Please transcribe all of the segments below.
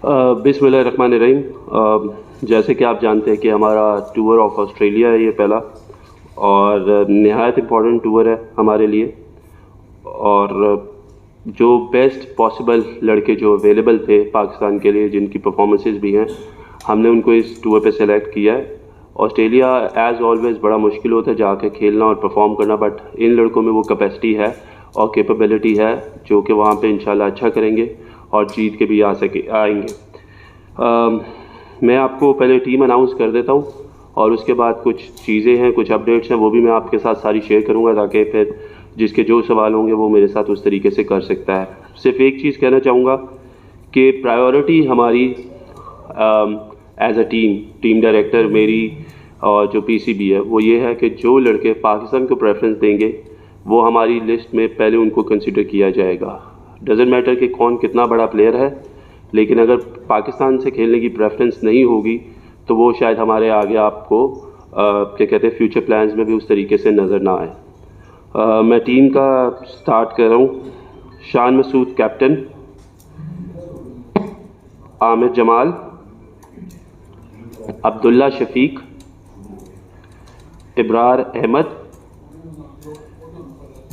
बिस्मिल्लाहिर्रहमानिर्रहीम। जैसे कि आप जानते हैं कि हमारा टूर ऑफ ऑस्ट्रेलिया है ये पहला और नहायत इम्पॉर्टेंट टूर है हमारे लिए। और जो बेस्ट पॉसिबल लड़के जो अवेलेबल थे पाकिस्तान के लिए, जिनकी परफॉर्मेंसेस भी हैं, हमने उनको इस टूर पे सेलेक्ट किया है। ऑस्ट्रेलिया एज़ ऑलवेज़ बड़ा मुश्किल होता है जाके खेलना और परफॉर्म करना, बट इन लड़कों में वो कैपेसिटी है और कैपेबिलिटी है जो कि वहाँ पे इंशाल्लाह अच्छा करेंगे और जीत के भी आएंगे। मैं आपको पहले टीम अनाउंस कर देता हूँ और उसके बाद कुछ चीज़ें हैं, कुछ अपडेट्स हैं, वो भी मैं आपके साथ सारी शेयर करूँगा ताकि फिर जिसके जो सवाल होंगे वो मेरे साथ उस तरीके से कर सकता है। सिर्फ एक चीज़ कहना चाहूँगा कि प्रायोरिटी हमारी एज अ टीम डायरेक्टर मेरी और जो पीसीबी है वो ये है कि जो लड़के पाकिस्तान को प्रेफरेंस देंगे वो हमारी लिस्ट में पहले उनको कंसिडर किया जाएगा। डजेंट मैटर कि कौन कितना बड़ा प्लेयर है, लेकिन अगर पाकिस्तान से खेलने की प्रेफरेंस नहीं होगी तो वो शायद हमारे आगे आपको क्या कहते हैं फ्यूचर प्लान्स में भी उस तरीके से नज़र ना आए। मैं टीम का स्टार्ट कर रहा हूँ। शान मसूद कैप्टन, आमिर जमाल, अब्दुल्ला शफीक, इब्रार अहमद,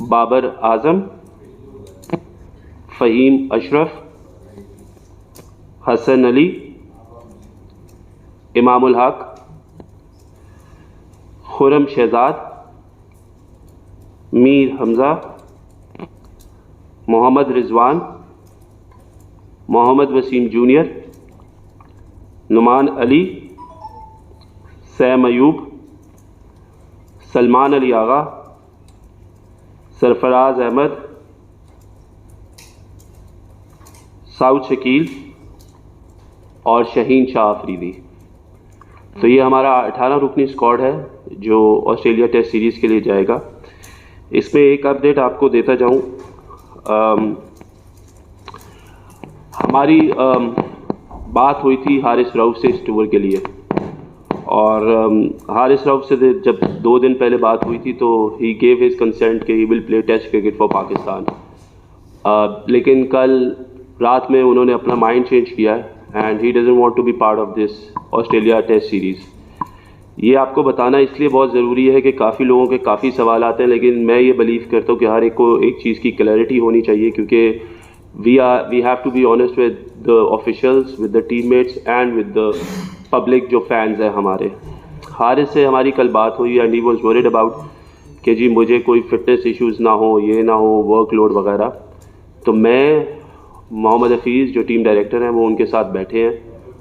बाबर आज़म, Faheem Ashraf, Hasan Ali, Imamul Haq, Khurram Shahzad, Mir Hamza, Mohammad Rizwan, Mohammad Wasim junior, Numan Ali, Sam Ayub, Salman Ali Agha, Sarfaraz Ahmad, Saud Shakeel और शहीन शाह अफरीदी। तो ये हमारा 18 रुकनी स्क्वाड है जो ऑस्ट्रेलिया टेस्ट सीरीज़ के लिए जाएगा। इसमें एक अपडेट आपको देता जाऊं, हमारी बात हुई थी हारिस रऊफ से इस टूर के लिए, और हारिस रऊफ से जब 2 दिन पहले बात हुई थी तो ही गेव हिज कंसेंट कि he will play test cricket for Pakistan. लेकिन कल रात में उन्होंने अपना माइंड चेंज किया है and he doesn't want to be part of this Australia test series. ये आपको बताना इसलिए बहुत ज़रूरी है कि काफ़ी लोगों के काफ़ी सवाल आते हैं, लेकिन मैं ये बिलीव करता हूँ कि हर एक को एक चीज़ की क्लैरिटी होनी चाहिए, क्योंकि we have to be honest with the officials, with the teammates and with the public जो फैंस हैं हमारे। हारिस से हमारी कल बात हुई and he was worried about कि जी मुझे कोई फिटनेस इश्यूज़ ना हो, ये ना हो, वर्कलोड वगैरह। तो मैं, मोहम्मद हफीज़ जो टीम डायरेक्टर हैं, वो उनके साथ बैठे हैं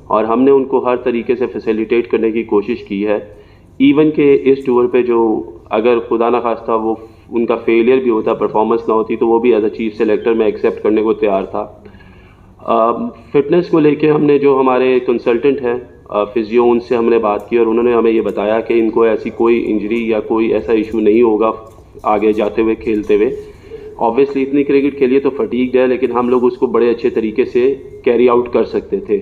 और हमने उनको हर तरीके से फैसिलिटेट करने की कोशिश की है। इवन के इस टूर पे जो अगर खुदा ना खास्ता वो उनका फेलियर भी होता, परफॉर्मेंस ना होती, तो वो भी एज अ चीफ सेलेक्टर मैं एक्सेप्ट करने को तैयार था। फिटनेस को लेके हमने जो हमारे कंसल्टेंट हैं फिजियो, उनसे हमने बात की और उन्होंने हमें ये बताया कि इनको ऐसी कोई इंजरी या कोई ऐसा इशू नहीं होगा आगे जाते हुए खेलते हुए। ऑब्वियसली इतनी क्रिकेट खेलिए तो फटीग है, लेकिन हम लोग उसको बड़े अच्छे तरीके से कैरी आउट कर सकते थे,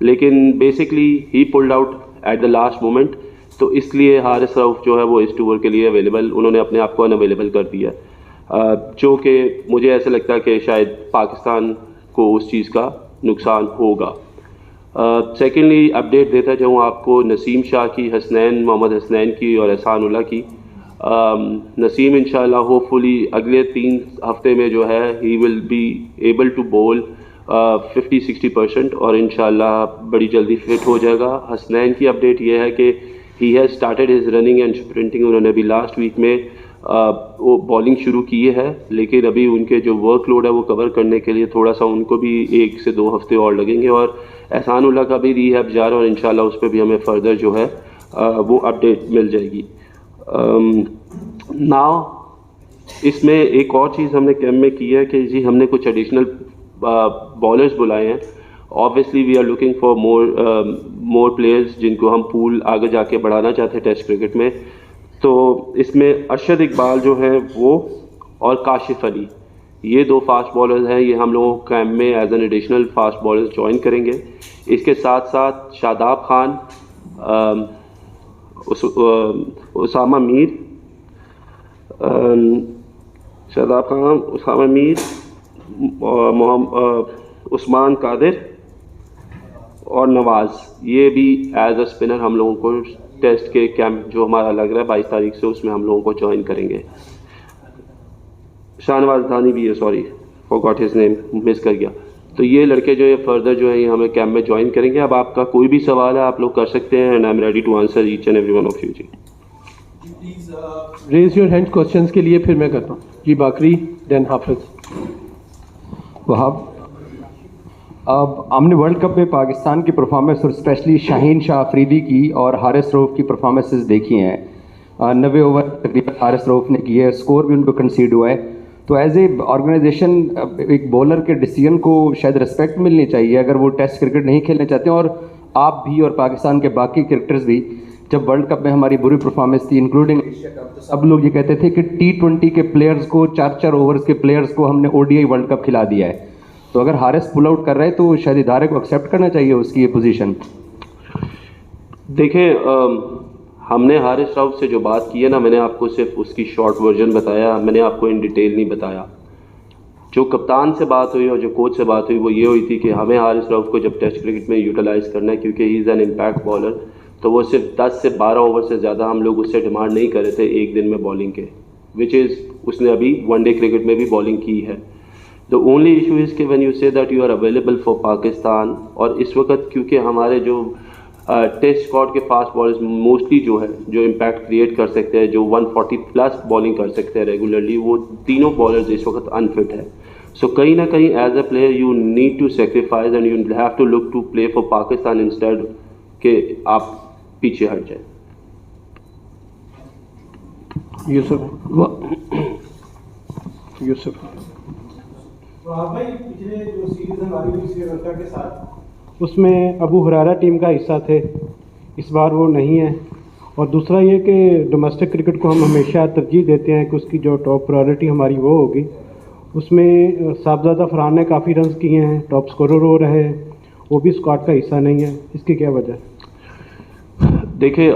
लेकिन basically he pulled out at the last moment. तो इसलिए हारिस रऊफ जो है वो इस टूर के लिए अवेलेबल, उन्होंने अपने आप को अनअवेलेबल कर दिया, जो कि मुझे ऐसा लगता है कि शायद पाकिस्तान को उस चीज़ का नुकसान होगा। सेकेंडली अपडेट देता जाऊँ आपको नसीम शाह की, हसनैन, मोहम्मद हसनैन की और एहसान उल्लाह की। नसीम इंशाल्लाह होपफुली अगले 3 हफ्ते में जो है he will be able to bowl 50-60% और इंशाल्लाह बड़ी जल्दी फिट हो जाएगा। हसनैन की अपडेट ये है कि he has started his running and sprinting. उन्होंने अभी लास्ट वीक में वो बॉलिंग शुरू की है, लेकिन अभी उनके जो वर्कलोड है वो कवर करने के लिए थोड़ा सा उनको भी 1 से 2 हफ्ते और लगेंगे। और एहसान उल्लाह का भी रीहैब जा रहा है और इंशाल्लाह उस पर भी हमें फर्दर जो है वो अपडेट मिल जाएगी। नाउ इसमें एक और चीज़ हमने कैम्प में की है कि जी हमने कुछ एडिशनल बॉलर्स बुलाए हैं। Obviously we are looking for more players जिनको हम पूल आगे जाके बढ़ाना चाहते हैं टेस्ट क्रिकेट में। तो इसमें अरशद इकबाल जो है वो और काशिफ अली, ये 2 फास्ट बॉलर्स हैं, ये हम लोगों कैम्प में as an additional fast bowlers join करेंगे। इसके साथ साथ शादाब खान, उसामा मीर, शादाब खान, उसामा मीर, उस्मान कादिर, और नवाज़, ये भी एज अ स्पिनर हम लोगों को टेस्ट के कैंप जो हमारा लग रहा है 22 तारीख से, उसमें हम लोगों को ज्वाइन करेंगे। शाहनवाज धानी भी है, sorry forgot his name, miss कर गया। तो ये लड़के जो है फर्दर जो है ये हमें कैंप में ज्वाइन करेंगे। अब आपका कोई भी सवाल है आप लोग कर सकते हैं, and I am ready to answer each and every one of you. जी रेज योर हैंड क्वेश्चंस के लिए, फिर मैं करता हूँ। जी बाकरी, देन हाफिज। वहाब, अब हमने वर्ल्ड कप में पाकिस्तान की परफॉर्मेंस और स्पेशली शाहीन शाह अफरीदी की और हारिस रऊफ की परफॉर्मेंसेस देखी हैं। 90 ओवर तकरीबन हारिस रऊफ ने किए है, स्कोर भी उनको कंसीड हुआ है। तो एज ए ऑर्गेनाइजेशन एक बॉलर के डिसीजन को शायद रिस्पेक्ट मिलनी चाहिए अगर वो टेस्ट क्रिकेट नहीं खेलना चाहते हैं। और आप भी और पाकिस्तान के बाकी क्रिकेटर्स भी, जब वर्ल्ड कप में हमारी बुरी परफॉर्मेंस थी इंक्लूडिंग एशिया कप, तो सब लोग ये कहते थे कि T20 के प्लेयर्स को, 4-4 ओवर्स के प्लेयर्स को हमने ODI वर्ल्ड कप खिला दिया है। तो अगर हारिस पुल आउट कर रहे हैं तो शायद इदारे को एक्सेप्ट करना चाहिए उसकी ये पोजीशन। देखें, हमने हारिस राउफ से जो बात की है ना, मैंने आपको सिर्फ उसकी शॉर्ट वर्जन बताया, मैंने आपको इन डिटेल नहीं बताया। जो कप्तान से बात हुई और जो कोच से बात हुई वो ये हुई थी कि हमें हारिस राउफ को जब टेस्ट क्रिकेट में यूटिलाइज़ करना है, क्योंकि he is an impact bowler, तो वो सिर्फ 10 से 12 ओवर से ज़्यादा हम लोग उससे डिमांड नहीं कर रहे थे एक दिन में बॉलिंग के, विच इज़ उसने अभी वनडे क्रिकेट में भी बॉलिंग की है। द ओनली इशू इज़ कि when you say that you are available for Pakistan, और इस वक्त क्योंकि हमारे जो टेस्ट स्क्वाड के फास्ट बॉलर्स मोस्टली जो है जो इम्पैक्ट क्रिएट कर सकते हैं, जो 140 प्लस बॉलिंग कर सकते हैं रेगुलरली, वो तीनों बॉलर्स इस वक्त अनफिट है। सो कहीं ना कहीं as a player you need to sacrifice and you have to look to play for Pakistan instead के आप पीछे हट जाए। यूसुफ भाई, पिछले जो सीरीज हमारी हुई श्रीलंका के साथ, उसमें अबू हुरैरा टीम का हिस्सा थे, इस बार वो नहीं है। और दूसरा ये कि डोमेस्टिक क्रिकेट को हम हमेशा तरजीह देते हैं कि उसकी जो टॉप प्रायोरिटी हमारी वो होगी। उसमें साहबजादा फरहान ने काफ़ी रन्स किए हैं, टॉप स्कोरर हो रहे हैं, वो भी स्क्वाड का हिस्सा नहीं है, इसकी क्या वजह? देखिए,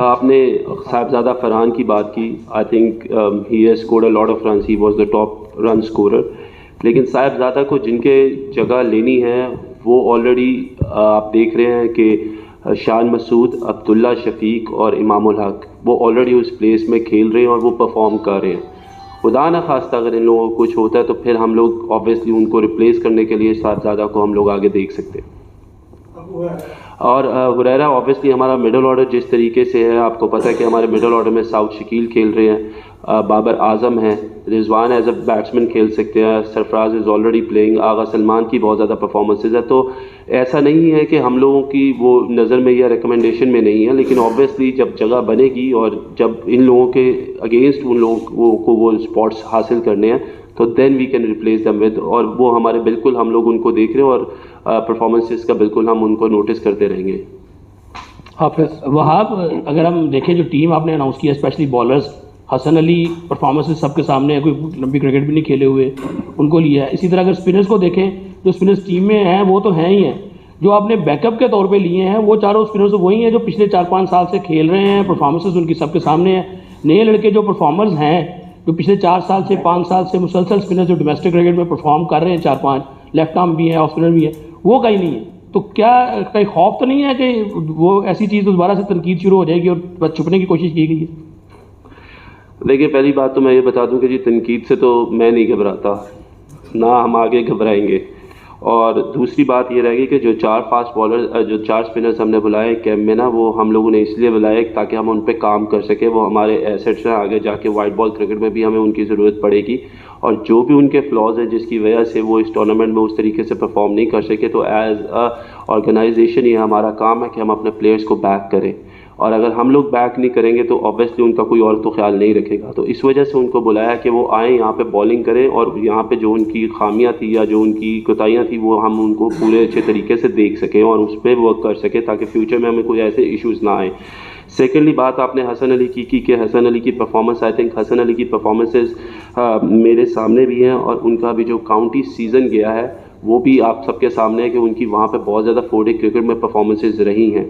आपने साहबजादा फरहान की बात की। I think he has scored a lot of runs, he was the top run scorer. लेकिन साहबजादा को जिनके जगह लेनी है वो ऑलरेडी आप देख रहे हैं कि शान मसूद, अब्दुल्ला शफीक और इमामुल हक वो ऑलरेडी उस प्लेस में खेल रहे हैं और वो परफॉर्म कर रहे हैं। खुदा न खास्ता अगर इन लोगों को कुछ होता है तो फिर हम लोग ऑब्वियसली उनको रिप्लेस करने के लिए साहबजादा को हम लोग आगे देख सकते हैं। और हुरैरा ऑब्वियसली हमारा मिडल ऑर्डर जिस तरीके से है, आपको पता है कि हमारे मिडल ऑर्डर में साउथ शकील खेल रहे हैं, बाबर आजम हैं, रिजवान एज अ बैट्समैन खेल सकते हैं, सरफराज इज़ ऑलरेडी प्लेइंग, आगा सलमान की बहुत ज़्यादा परफॉर्मेंसेज है। तो ऐसा नहीं है कि हम लोगों की वो नज़र में या रिकमेंडेशन में नहीं है, लेकिन ऑब्वियसली जब जगह बनेगी और जब इन लोगों के अगेंस्ट उन लोगों को वो स्पॉट्स हासिल करने हैं तो then we can replace them with, और वो हमारे बिल्कुल हम लोग उनको देख रहे हैं और परफॉर्मेंसेस का बिल्कुल हम उनको नोटिस करते रहेंगे। हाफिज। वहाब, अगर हम देखें जो टीम आपने अनाउंस किया, specially bowlers, Hasan Ali performances सबके सामने है, कोई लंबी क्रिकेट भी नहीं खेले हुए, उनको लिया है। इसी तरह अगर स्पिनर्स को देखें, जो स्पिनर्स टीम में हैं वो तो हैं ही हैं, जो आपने बैकअप के तौर पे लिए हैं वो चारों स्पिनर्स वही हैं जो पिछले 4-5 साल से खेल रहे हैं, परफॉर्मेंसेस उनकी सबके सामने हैं। नए लड़के जो परफॉर्मर्स हैं, जो पिछले 4 साल से 5 साल से मुसलसल स्पिनर जो डोमेस्टिक क्रिकेट में परफॉर्म कर रहे हैं, 4-5 लेफ्ट आर्म भी हैं, ऑफ स्पिनर भी है, वो कहीं नहीं है। तो क्या कहीं खौफ तो नहीं है कि वो ऐसी चीज़ दोबारा से तनकीद शुरू हो जाएगी और बस छुपने की कोशिश की गई है? देखिए, पहली बात तो मैं ये बता दूं कि जी तनकीद से तो मैं नहीं घबराता, ना हम आगे घबराएंगे। और दूसरी बात ये रहेगी कि जो 4 फास्ट बॉलर, जो 4 स्पिनर्स हमने बुलाए कैंप में ना, वो हम लोगों ने इसलिए बुलाए ताकि हम उन पे काम कर सकें। वो हमारे एसेट्स हैं, आगे जाके वाइट बॉल क्रिकेट में भी हमें उनकी ज़रूरत पड़ेगी। और जो भी उनके फ्लॉज हैं जिसकी वजह से वो इस टूर्नामेंट में उस तरीके से परफॉर्म नहीं कर सके, तो एज अ ऑर्गेनाइजेशन ये हमारा काम है कि हम अपने प्लेयर्स को बैक करें। और अगर हम लोग बैक नहीं करेंगे तो ऑब्वियसली उनका कोई और तो ख्याल नहीं रखेगा। तो इस वजह से उनको बुलाया कि वो आएँ यहाँ पे बॉलिंग करें, और यहाँ पे जो उनकी खामियां थी या जो उनकी कोताहियाँ थी वो हम उनको पूरे अच्छे तरीके से देख सकें और उस पर वर्क कर सकें ताकि फ्यूचर में हमें कोई ऐसे इश्यूज़ ना आए। सेकेंडली बात आपने हसन अली की कि हसन अली की performance, I think Hasan Ali की परफॉर्मेंसेस मेरे सामने भी हैं, और उनका भी जो काउंटी सीज़न गया है वो भी आप सबके सामने है कि उनकी वहाँ पे बहुत ज़्यादा 4-डे क्रिकेट में परफॉर्मेंसेज रही हैं।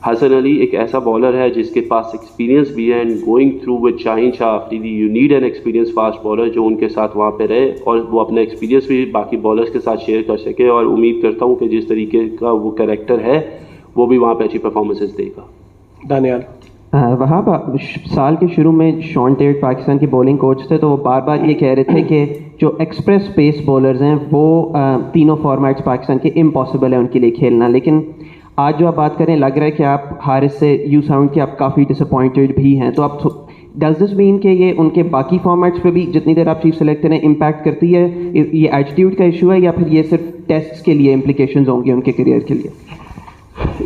हसन अली एक ऐसा बॉलर है जिसके पास एक्सपीरियंस भी है, and going through with Shaheen Shah Afridi you need an experience fast bowler जो उनके साथ वहाँ पे रहे और वो अपना एक्सपीरियंस भी बाकी बॉलर्स के साथ शेयर कर सके, और उम्मीद करता हूँ कि जिस तरीके का वो कैरेक्टर है वो भी वहाँ पे अच्छी परफॉर्मेंसेज देगा। दानियाल। वहाँ पर साल के शुरू में शॉन टेट पाकिस्तान की बॉलिंग कोच थे, तो वो बार बार ये कह रहे थे कि जो एक्सप्रेस पेस बॉलर्स हैं वो तीनों फॉर्मेट्स पाकिस्तान के इम्पॉसिबल है उनके लिए खेलना। लेकिन आज जो आप बात करें, लग रहा है कि आप हारिस से यू साउंड कि आप काफ़ी डिसअपॉइंटेड भी हैं, तो आप डज दिस मीन कि ये उनके बाकी फॉर्मेट्स पे भी जितनी देर आप चीफ सेलेक्टर हैं इम्पैक्ट करती है, ये एटीट्यूड का इशू है या फिर ये सिर्फ टेस्ट्स के लिए इम्प्लीकेशंस होंगे उनके करियर के लिए?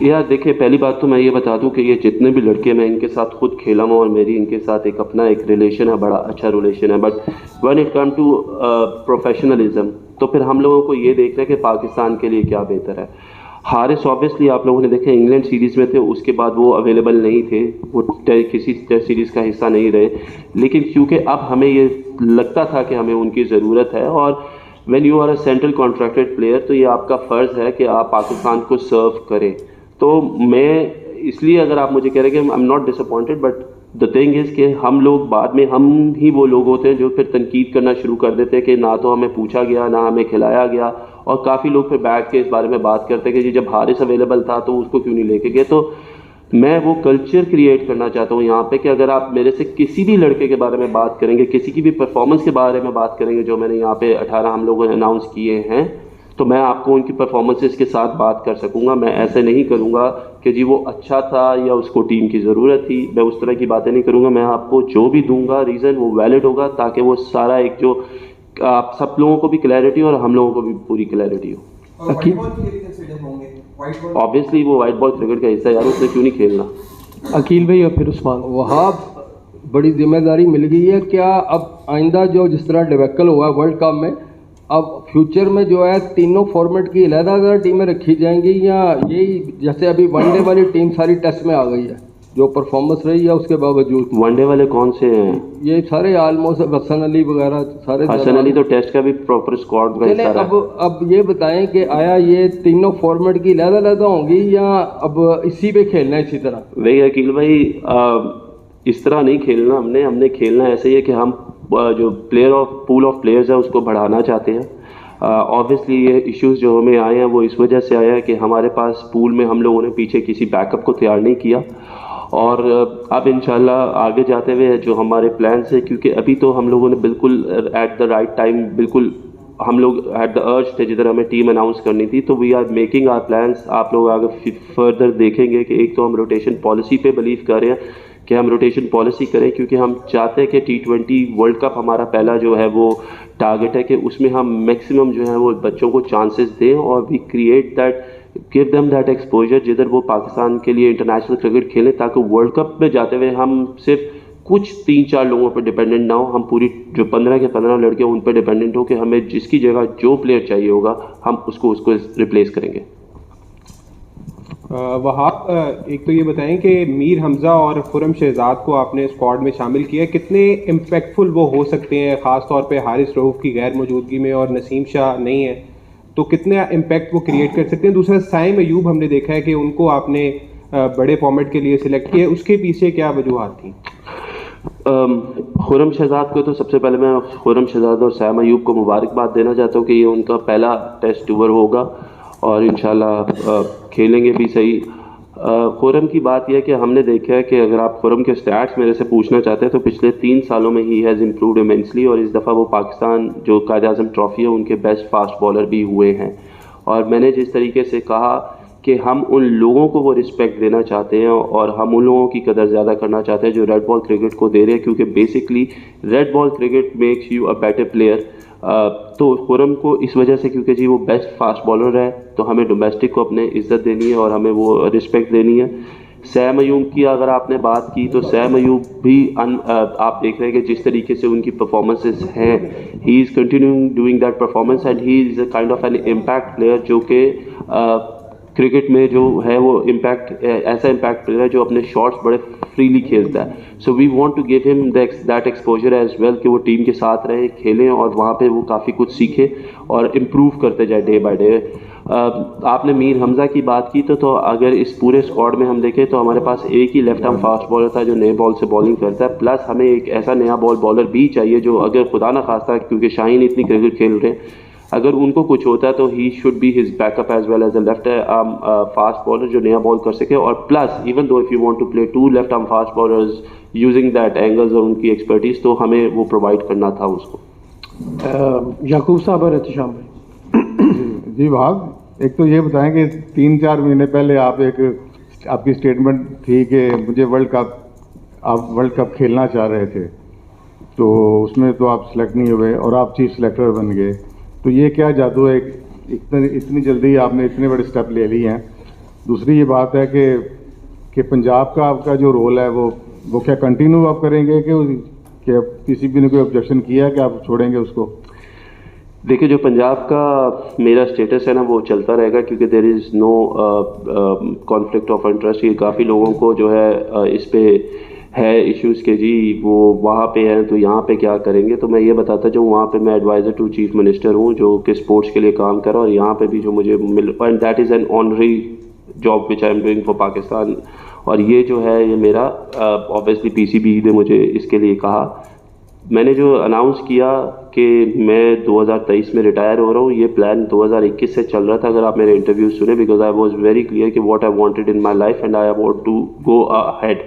यार देखिए, पहली बात तो मैं ये बता दूं कि ये जितने भी लड़के मैं इनके साथ खुद खेला हूँ और मेरी इनके साथ एक अपना एक रिलेशन है, बड़ा अच्छा रिलेशन है, but when it come to professionalism तो फिर हम लोगों को ये देखना है कि पाकिस्तान के लिए क्या बेहतर है। हारिस ऑब्वियसली आप लोगों ने देखे इंग्लैंड सीरीज़ में थे, उसके बाद वो अवेलेबल नहीं थे, वो किसी टेस्ट सीरीज़ का हिस्सा नहीं रहे, लेकिन क्योंकि अब हमें ये लगता था कि हमें उनकी ज़रूरत है, और when you are a central contracted player तो ये आपका फ़र्ज़ है कि आप पाकिस्तान को सर्व करें। तो मैं इसलिए, अगर आप मुझे कह रहे हैं कि I am not disappointed, but the thing is कि हम लोग बाद में हम ही वो लोग होते हैं जो फिर तनकीद करना शुरू कर देते हैं कि ना तो हमें पूछा गया ना हमें खिलाया गया, और काफ़ी लोग फिर बैठ के इस बारे में बात करते हैं कि जी जब हारिस अवेलेबल था तो उसको क्यों नहीं लेके गए। तो मैं वो कल्चर क्रिएट करना चाहता हूँ यहाँ पे कि अगर आप मेरे से किसी भी लड़के के बारे में बात करेंगे, किसी की भी परफॉर्मेंस के बारे में बात करेंगे जो मैंने यहाँ पे 18 हम लोगों ने अनाउंस किए हैं, तो मैं आपको उनकी परफॉर्मेंसेस के साथ बात कर सकूँगा। मैं ऐसे नहीं करूँगा कि जी वो अच्छा था या उसको टीम की ज़रूरत थी, मैं उस तरह की बातें नहीं करूँगा। मैं आपको जो भी दूंगा रीज़न वो वैलिड होगा, ताकि वो सारा एक जो आप सब लोगों को भी क्लैरिटी और हम लोगों को भी पूरी क्लैरिटी हो। ऑब्वियसली वो वाइट बॉल क्रिकेट का हिस्सा है यार, उसने क्यों नहीं खेलना। अकील भाई और फिर उस्मान। वहाँ बड़ी जिम्मेदारी मिल गई है क्या? अब आइंदा जो जिस तरह डिबेकल हुआ वर्ल्ड कप में, अब फ्यूचर में जो है तीनों फॉर्मेट की अलग-अलग टीमें रखी जाएंगी, या यही जैसे अभी वनडे वाली टीम सारी टेस्ट में आ गई है जो परफॉर्मेंस रही है उसके बावजूद? वनडे वाले कौन से हैं? ये सारे ऑलमोस्ट हसन अली वगैरह सारे। हसन अली तो टेस्ट का भी प्रॉपर स्क्वाड का हिस्सा है। अब ये बताएं कि आया ये तीनों फॉर्मेट की अलग-अलग होंगी या अब इसी पे खेलना है इसी तरह? वही अकील भाई, इस तरह नहीं खेलना हमने खेलना ऐसे ही है कि हम जो पूल ऑफ प्लेयर्स है उसको बढ़ाना चाहते हैं। ऑब्वियसली ये इश्यूज जो हमें आए हैं वो इस वजह से आया है कि हमारे पास पूल में हम लोगों ने पीछे किसी बैकअप को तैयार नहीं किया, और अब इंशाल्लाह आगे जाते हुए जो हमारे प्लान्स है, क्योंकि अभी तो हम लोगों ने बिल्कुल एट द राइट टाइम, बिल्कुल हम लोग एट द अर्ज थे जिधर हमें टीम अनाउंस करनी थी, तो we are making our plans. आप लोग आगे फर्दर देखेंगे कि एक तो हम रोटेशन पॉलिसी पे बिलीव कर रहे हैं कि हम रोटेशन पॉलिसी करें, क्योंकि हम चाहते हैं कि T20 वर्ल्ड कप हमारा पहला जो है वो टारगेट है कि उसमें हम मैक्सिमम जो है वो बच्चों को चांसेस दें और we create that, give them that exposure जिधर वो पाकिस्तान के लिए इंटरनेशनल क्रिकेट खेलें, ताकि वर्ल्ड कप में जाते हुए हम सिर्फ कुछ 3-4 लोगों पर डिपेंडेंट ना हो, हम पूरी जो 15 के 15 लड़के उन पर डिपेंडेंट हो कि हमें जिसकी जगह जो प्लेयर चाहिए होगा हम उसको रिप्लेस करेंगे। वहाब, एक तो ये बताएं कि मीर हमज़ा और खुरम शहजाद को आपने स्क्वाड में शामिल किया, कितने इम्पैक्टफुल वो हो सकते हैं, ख़ास तौर पे हारिस रऊफ़ की गैर मौजूदगी में, और नसीम शाह नहीं है तो कितने इम्पैक्ट वो क्रिएट कर सकते हैं? दूसरा, साइम अयूब हमने देखा है कि उनको आपने बड़े फॉर्मेट के लिए सिलेक्ट किया, उसके पीछे क्या वजूहात थी? खुरम शहजाद को तो सबसे पहले मैं खुरम शहजाद और साइम अयूब को मुबारकबाद देना चाहता हूँ कि ये उनका पहला टेस्ट टूर होगा और इंशाल्लाह खेलेंगे भी सही। खुरम की बात यह है कि हमने देखा है कि अगर आप खुरम के स्टैट्स मेरे से पूछना चाहते हैं तो पिछले 3 सालों में ही हैज़ इम्प्रूव्ड इमेंसली, और इस दफ़ा वो पाकिस्तान जो कायद आज़म ट्रॉफ़ी है उनके बेस्ट फास्ट बॉलर भी हुए हैं। और मैंने जिस तरीके से कहा कि हम उन लोगों को वो रिस्पेक्ट देना चाहते हैं और हम उन लोगों की कदर ज़्यादा करना चाहते हैं जो रेड बॉल क्रिकेट को दे रहे हैं, क्योंकि basically red ball cricket makes you a better player. तो खुरम को इस वजह से, क्योंकि जी वो बेस्ट फास्ट बॉलर है, तो हमें डोमेस्टिक को अपने इज़्ज़त देनी है और हमें वो रिस्पेक्ट देनी है। सैम अयूब की अगर आपने बात की तो सैम अयूब भी आप देख रहे हैं कि जिस तरीके से उनकी परफॉर्मेंसेस हैं, he is continuing doing that performance and he is a kind of an impact player जो कि क्रिकेट में जो है वो इम्पैक्ट ऐसा इम्पैक्ट प्लेयर है जो अपने शॉट्स बड़े फ्रीली खेलता है. So we want to give him that exposure as well कि वो टीम के साथ रहे, खेलें और वहाँ पे वो काफ़ी कुछ सीखे और इम्प्रूव करते जाए डे बाय डे. आपने मीर हमज़ा की बात की तो अगर इस पूरे स्क्वाड में हम देखें तो हमारे पास एक ही लेफ्ट आर्म फास्ट बॉलर था जो नए बॉल से बॉलिंग करता है, प्लस हमें एक ऐसा नया बॉलर भी चाहिए जो अगर खुदा ना खास्ता, क्योंकि शाहीन इतनी क्रिकेट खेल रहे हैं, अगर उनको कुछ होता है तो he should be his backup as well as a left arm fast bowler जो नया बॉल कर सके. और plus even though if you want to play 2 left arm fast bowlers using that angles और उनकी एक्सपर्टीज, तो हमें वो प्रोवाइड करना था उसको. याकूब साहब और एहतशाम भाई. जी भाग, एक तो ये बताएं कि 3-4 महीने पहले आपकी स्टेटमेंट थी कि आप वर्ल्ड कप खेलना चाह रहे थे, तो उसमें तो आप सिलेक्ट नहीं हुए और आप चीफ सिलेक्टर बन गए. तो ये क्या जादू है, इतनी जल्दी आपने इतने बड़े स्टेप ले लिए हैं. दूसरी ये बात है कि पंजाब का आपका जो रोल है वो क्या कंटिन्यू आप करेंगे कि किसी भी ने कोई ऑब्जेक्शन किया कि आप छोड़ेंगे उसको? देखिए, जो पंजाब का मेरा स्टेटस है ना वो चलता रहेगा, क्योंकि there is no conflict of interest. ये काफ़ी लोगों को जो है इस पे है इश्यूज़ के जी वो वहाँ पे हैं तो यहाँ पे क्या करेंगे. तो मैं ये बताता जो वहाँ पे मैं एडवाइज़र टू चीफ मिनिस्टर हूँ जो कि स्पोर्ट्स के लिए काम कर रहा हूँ, और यहाँ पे भी जो मुझे and that is an honorary job which I am doing for Pakistan. और ये जो है ये मेरा ऑब्वियसली पीसीबी ने मुझे इसके लिए कहा. मैंने जो अनाउंस किया कि मैं 2023 में रिटायर हो रहा हूँ, ये प्लान 2021 से चल रहा था. अगर आप मेरे इंटरव्यू सुने, because I was very clear कि what I wanted in my life and I want to go ahead.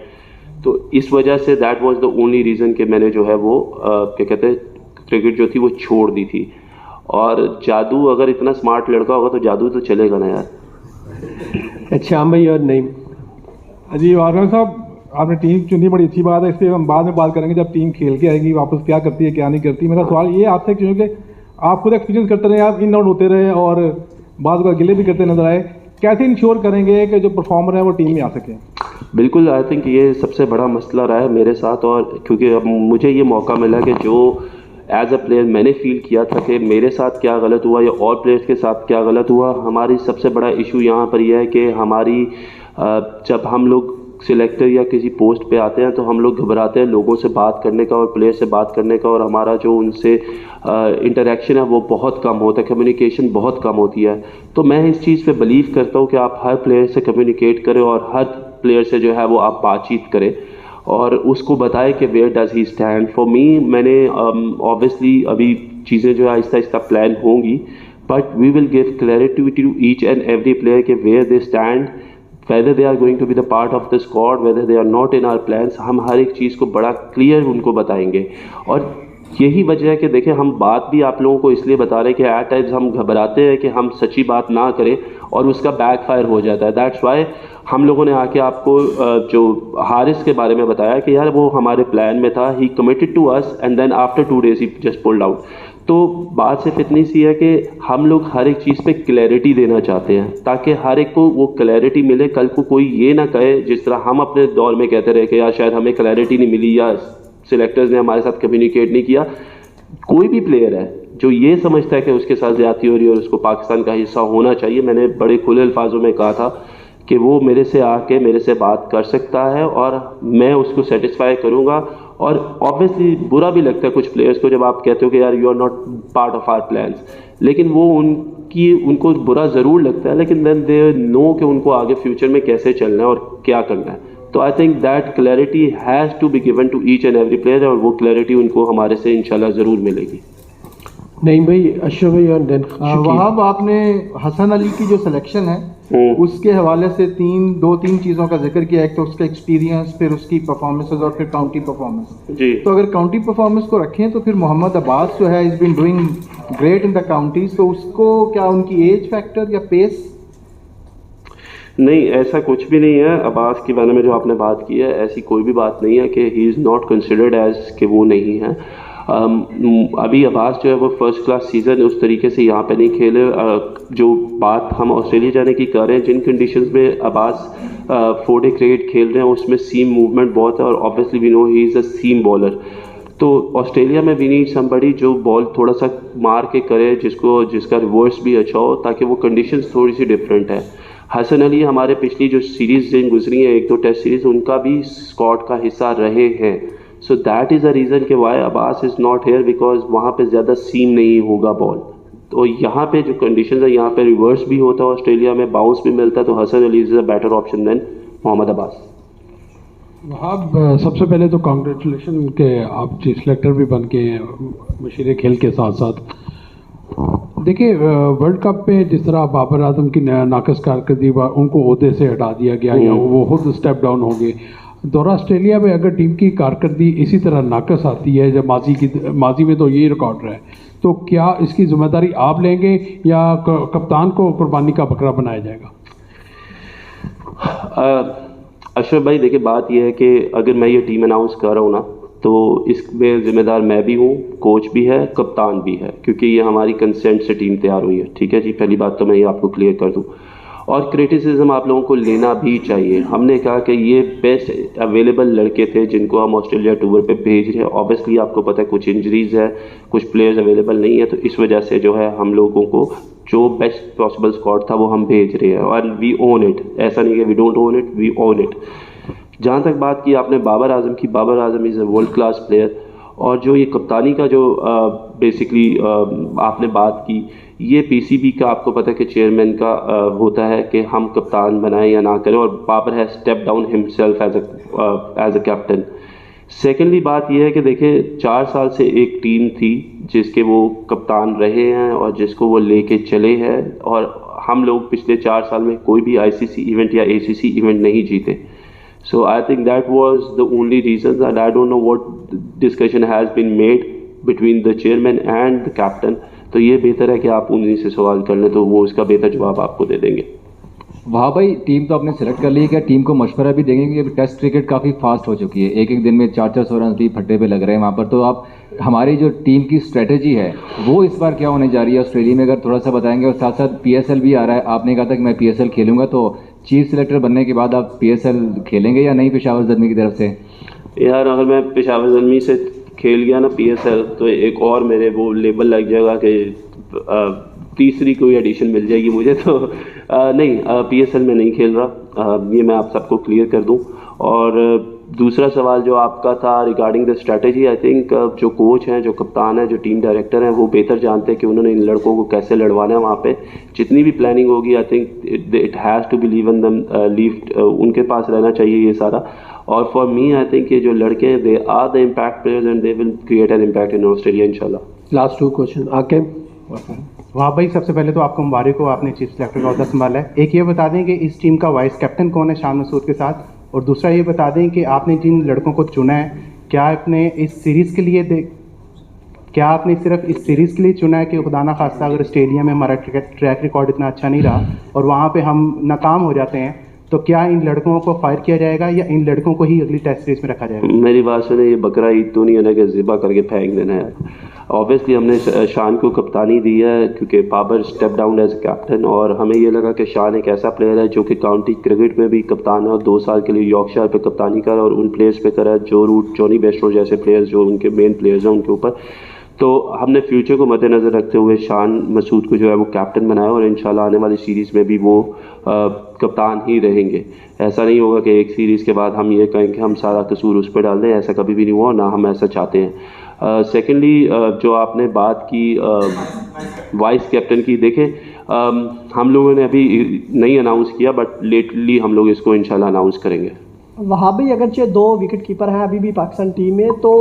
तो इस वजह से that was the only reason कि मैंने जो है वो क्या कहते हैं क्रिकेट जो थी वो छोड़ दी थी. और जादू, अगर इतना स्मार्ट लड़का होगा तो जादू तो चलेगा ना यार. एहतशाम भाई और नईम. जी वारन साहब, आपने टीम चुनी, बड़ी अच्छी बात है. इस पर हम बाद में बात करेंगे जब टीम खेल के आएगी वापस क्या करती है क्या नहीं करती. मेरा सवाल ये आपसे क्योंकि आप खुद एक्सपीरियंस करते रहे, आप इन आउट होते रहे और बाद को गिले भी करते नजर आए, कैसे इंश्योर करेंगे कि जो परफॉर्मर है वो टीम में आ सके? बिल्कुल, आई थिंक ये सबसे बड़ा मसला रहा है मेरे साथ. और क्योंकि अब मुझे ये मौका मिला कि जो एज अ प्लेयर मैंने फील किया था कि मेरे साथ क्या गलत हुआ या और प्लेयर्स के साथ क्या गलत हुआ. हमारी सबसे बड़ा इशू यहाँ पर यह है कि हमारी जब हम लोग सिलेक्टर या किसी पोस्ट पे आते हैं तो हम लोग घबराते हैं लोगों से बात करने का और प्लेयर से बात करने का, और हमारा जो उनसे इंटरेक्शन है वो बहुत कम होता है, कम्युनिकेशन बहुत कम होती है. तो मैं इस चीज़ पे बिलीव करता हूँ कि आप हर प्लेयर से कम्युनिकेट करें और हर प्लेयर से जो है वो आप बातचीत करें और उसको बताएं कि where does he stand. For me, मैंने ऑब्वियसली अभी चीज़ें जो है आहिस्ता आहिस्ता प्लान होंगी, but we will give clarity to each and every player के where they stand, whether they are going to be the part of the squad, whether they are not in our plans. हम हर एक चीज़ को बड़ा clear उनको बताएंगे. और यही वजह है कि देखें, हम बात भी आप लोगों को इसलिए बता रहे हैं कि एट टाइम्स हम घबराते हैं कि हम सच्ची बात ना करें और उसका बैकफायर हो जाता है. दैट्स वाई हम लोगों ने आके आपको जो हारिस के बारे में बताया कि यार वो हमारे प्लान में था, he committed to us and then after 2 days he just pulled out. तो बात सिर्फ इतनी सी है कि हम लोग हर एक चीज़ पे क्लैरिटी देना चाहते हैं ताकि हर एक को वो क्लैरिटी मिले. कल को कोई ये ना कहे जिस तरह हम अपने दौर में कहते रहे कि यार शायद हमें क्लैरिटी नहीं मिली या सिलेक्टर्स ने हमारे साथ कम्युनिकेट नहीं किया. कोई भी प्लेयर है जो ये समझता है कि उसके साथ ज़्यादती हो रही है और उसको पाकिस्तान का हिस्सा होना चाहिए, मैंने बड़े खुले अल्फाजों में कहा था कि वो मेरे से आके मेरे से बात कर सकता है और मैं उसको सेटिस्फाई करूँगा. और ऑब्वियसली बुरा भी लगता है कुछ प्लेयर्स को जब आप कहते हो कि यार you are not part of our plans, लेकिन वो उनको बुरा ज़रूर लगता है, लेकिन देन दे नो कि उनको आगे फ्यूचर में कैसे चलना है और क्या करना है. तो I think that clarity has to be given to each and every player, और वो क्लैरिटी उनको हमारे से इंशाल्लाह ज़रूर मिलेगी. नईम भाई, अशरफ भाई और देन वहाब, आपने हसन अली की जो सिलेक्शन है उसके हवाले से 2-3 चीज़ों का जिक्र किया. एक तो उसका एक्सपीरियंस, फिर उसकी परफॉर्मेंसेज और फिर काउंटी परफॉर्मेंस जी. तो अगर काउंटी परफॉर्मेंस को रखें तो फिर मोहम्मद अब्बास जो है is been doing great in the counties. तो उसको क्या उनकी एज फैक्टर या पेस? नहीं, ऐसा कुछ भी नहीं है. अब्बास के बारे में जो आपने बात की है, ऐसी कोई भी बात नहीं है कि he is not considered as कि वो नहीं है. अभी अब्बास जो है वो फर्स्ट क्लास सीज़न उस तरीके से यहाँ पे नहीं खेले. जो बात हम ऑस्ट्रेलिया जाने की कर रहे हैं, जिन कंडीशंस में अब्बास 4 डे क्रिकेट खेल रहे हैं उसमें सीम मूवमेंट बहुत है और obviously we know he is a seam bowler. तो ऑस्ट्रेलिया में वी नीड समबडी जो बॉल थोड़ा सा मार के करे, जिसका रिवर्स भी अच्छा हो, ताकि वो कंडीशंस थोड़ी सी डिफरेंट है. हसन अली हमारे पिछली जो सीरीज़ गुजरी हैं, 1-2 टेस्ट सीरीज़, उनका भी स्क्वाड का हिस्सा रहे हैं. So that is the reason कि why Abbas is not here, because वहाँ पे ज़्यादा सीम नहीं होगा बॉल. तो यहाँ पे जो कंडीशन है, यहाँ पे रिवर्स भी होता है, ऑस्ट्रेलिया में बाउंस भी मिलता है, तो Hasan Ali is a better option than Mohammad Abbas. Wahab, सबसे पहले तो कॉन्ग्रेचुलेशन कि आप चीफ सेलेक्टर भी बन के हैं मशीर खेल के साथ साथ. देखिए, वर्ल्ड कप पे जिस तरह बाबर आजम की नाकस कारकर्दगी उनको ओहदे से हटा दिया गया या वो खुद स्टेप डाउन हो गए, दौरा ऑस्ट्रेलिया में अगर टीम की कारकर्दगी इसी तरह नाकस आती है जब माजी में तो ये रिकॉर्ड रहा है, तो क्या इसकी जिम्मेदारी आप लेंगे या कप्तान को कुर्बानी का बकरा बनाया जाएगा? अशरफ भाई, देखिए बात यह है कि अगर मैं ये टीम अनाउंस कर रहा हूँ ना, तो इसमें ज़िम्मेदार मैं भी हूँ, कोच भी है, कप्तान भी है, क्योंकि ये हमारी कंसेंट से टीम तैयार हुई है. ठीक है जी, पहली बात तो मैं ये आपको क्लियर कर दूँ. और क्रिटिसिज्म आप लोगों को लेना भी चाहिए. हमने कहा कि ये बेस्ट अवेलेबल लड़के थे जिनको हम ऑस्ट्रेलिया टूर पे भेज रहे हैं. ऑब्वियसली आपको पता है कुछ इंजरीज है, कुछ प्लेयर्स अवेलेबल नहीं है, तो इस वजह से जो है हम लोगों को जो बेस्ट पॉसिबल स्क्वाड था वो हम भेज रहे हैं. और वी ओन इट, ऐसा नहीं है we don't own it, we own it. जहाँ तक बात की आपने बाबर आजम की, Babar Azam is a world class player. और जो ये कप्तानी का जो बेसिकली आपने बात की, ये पीसीबी का आपको पता है कि चेयरमैन का होता है कि हम कप्तान बनाएं या ना करें, और Babar has step down himself as a captain. Secondly बात यह है कि देखिए 4 साल से एक टीम थी जिसके वो कप्तान रहे हैं और जिसको वो लेके चले हैं, और हम लोग पिछले 4 साल में कोई भी आईसीसी इवेंट या एसीसी इवेंट नहीं जीते. So I think that was the only reason, and I don't know what discussion has been made between the chairman and the captain. तो ये बेहतर है कि आप उन्हीं से सवाल कर लें, तो वो उसका बेहतर जवाब आपको दे देंगे. वहाँ भाई, टीम तो आपने सेलेक्ट कर ली है, क्या टीम को मशवरा भी देंगे? क्योंकि टेस्ट क्रिकेट काफ़ी फास्ट हो चुकी है, एक दिन में 400 रन भी फट्टे पे लग रहे हैं वहाँ पर. तो आप हमारी जो टीम की स्ट्रेटेजी है वो इस बार क्या होने जा रही है ऑस्ट्रेलिया में, अगर थोड़ा सा बताएंगे. और साथ साथ पीएसएल भी आ रहा है, आपने कहा था कि मैं पीएसएल खेलूंगा, तो चीफ सेलेक्टर बनने के बाद आप पीएसएल खेलेंगे या नहीं पेशावर ज़ल्मी की तरफ से? यार, अगर मैं पेशावर ज़ल्मी से खेल गया ना पीएसएल, तो एक और मेरे वो लेबल लग जाएगा कि तीसरी कोई एडिशन मिल जाएगी मुझे. तो नहीं, पीएसएल में नहीं खेल रहा, ये मैं आप सबको क्लियर कर दूं. और दूसरा सवाल जो आपका था regarding the strategy, I think जो कोच हैं, जो कप्तान है, जो टीम डायरेक्टर हैं, वो बेहतर जानते हैं कि उन्होंने इन लड़कों को कैसे लड़वाना है. वहाँ पे जितनी भी प्लानिंग होगी, I think it has to be उनके पास रहना चाहिए ये सारा. और फॉर मी आई थिंक ये जो लड़के हैं, they are the impact players and they will create an impact in Australia इंशाल्लाह. लास्ट 2 क्वेश्चन आके. वहाँ भाई, सबसे पहले तो आपको मुबारक हो, आपने चीफ सेलेक्टर का ओहदा संभाला है. एक ये बता दें कि इस टीम का वाइस कैप्टन कौन है शान मसूद के साथ, और दूसरा ये बता दें कि आपने जिन लड़कों को चुना है, क्या आपने इस सीरीज़ के लिए क्या आपने सिर्फ इस सीरीज़ के लिए चुना है कि खुदा ना खास्ता अगर ऑस्ट्रेलिया में हमारा ट्रैक रिकॉर्ड इतना अच्छा नहीं रहा और वहाँ पे हम नाकाम हो जाते हैं, तो क्या इन लड़कों को फायर किया जाएगा या इन लड़कों को ही अगली टेस्ट सीरीज में रखा जाएगा? मेरी बात सुने, ये बकरा ईद तो नहीं है ना कि ज़िबा करके फेंक देना है. ऑब्वियसली हमने शान को कप्तानी दी है क्योंकि Babar step down as captain, और हमें ये लगा कि शान एक ऐसा प्लेयर है जो कि काउंटी क्रिकेट में भी कप्तान है और 2 साल के लिए यॉर्कशायर पे कप्तानी करा और उन प्लेयर्स पे करा जो रूट जॉनी बेस्टो जैसे प्लेयर्स जो उनके मेन प्लेयर्स हैं उनके ऊपर. तो हमने फ्यूचर को मद्देनज़र रखते हुए शान मसूद को जो है वो कैप्टन बनाया, और इंशाल्लाह आने वाली सीरीज़ में भी वो कप्तान ही रहेंगे. ऐसा नहीं होगा कि एक सीरीज़ के बाद हम ये कहें कि हम सारा कसूर उस पर डाल दें, ऐसा कभी भी नहीं हुआ, ना हम ऐसा चाहते हैं. सेकेंडली जो आपने बात की वाइस कैप्टन की, देखें हम लोगों ने अभी नहीं अनाउंस किया, बट लेटली हम लोग इसको इंशाल्लाह अनाउंस करेंगे. वहाँ भी अगरचे 2 विकेट कीपर हैं अभी भी पाकिस्तान टीम में, तो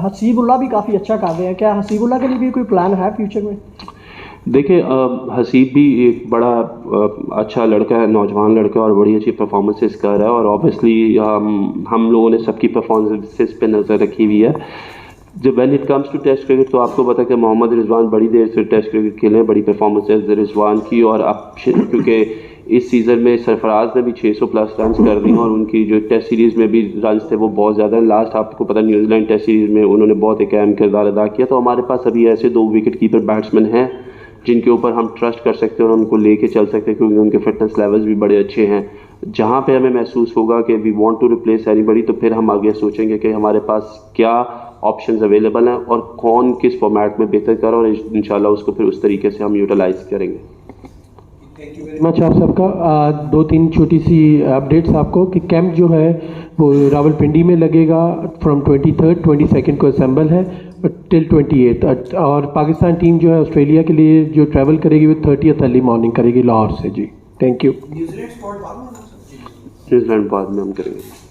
हसीबुल्ला भी काफ़ी अच्छा कर रहे हैं. क्या हसीबुल्ला के लिए भी कोई प्लान है फ्यूचर में? देखिए, हसीब भी एक बड़ा अच्छा लड़का है, नौजवान लड़का है और बड़ी अच्छी परफॉर्मेंसेस कर रहा है, और ऑब्वियसली हम लोगों ने सबकी परफॉर्मेंसेस पे नज़र रखी हुई है. जब when it comes to test cricket, तो आपको पता है कि मोहम्मद रिजवान बड़ी देर से टेस्ट क्रिकेट खेले हैं, बड़ी परफॉर्मेंसेस रिजवान की, और अब क्योंकि इस सीज़न में सरफराज ने भी 600 प्लस रन कर दी और उनकी जो टेस्ट सीरीज़ में भी रन थे वो बहुत ज़्यादा हैं. लास्ट आपको पता न्यूजीलैंड टेस्ट सीरीज़ में उन्होंने बहुत एक अहम किरदार अदा किया. तो हमारे पास अभी ऐसे 2 विकेट कीपर बैट्समैन हैं जिनके ऊपर हम ट्रस्ट कर सकते हैं और उनको लेके चल सकते हैं, क्योंकि उनके फिटनेस लेवल्स भी बड़े अच्छे हैं. जहाँ पे हमें महसूस होगा कि we want to replace anybody, तो फिर हम आगे सोचेंगे कि हमारे पास क्या ऑप्शंस अवेलेबल हैं और कौन किस फॉर्मेट में बेहतर कर, और इंशाल्लाह उसको फिर उस तरीके से हम यूटिलाइज करेंगे. मच आप सबका दो तीन छोटी सी अपडेट्स आपको कि कैंप जो है वो रावलपिंडी में लगेगा फ्रॉम 23rd 22nd को असेंबल है टिल 28th और पाकिस्तान टीम जो है ऑस्ट्रेलिया के लिए जो ट्रैवल करेगी वो 30th अर्ली मॉर्निंग करेगी लाहौर से जी। Thank you. न्यूजीलैंड बाद में हम करेंगे।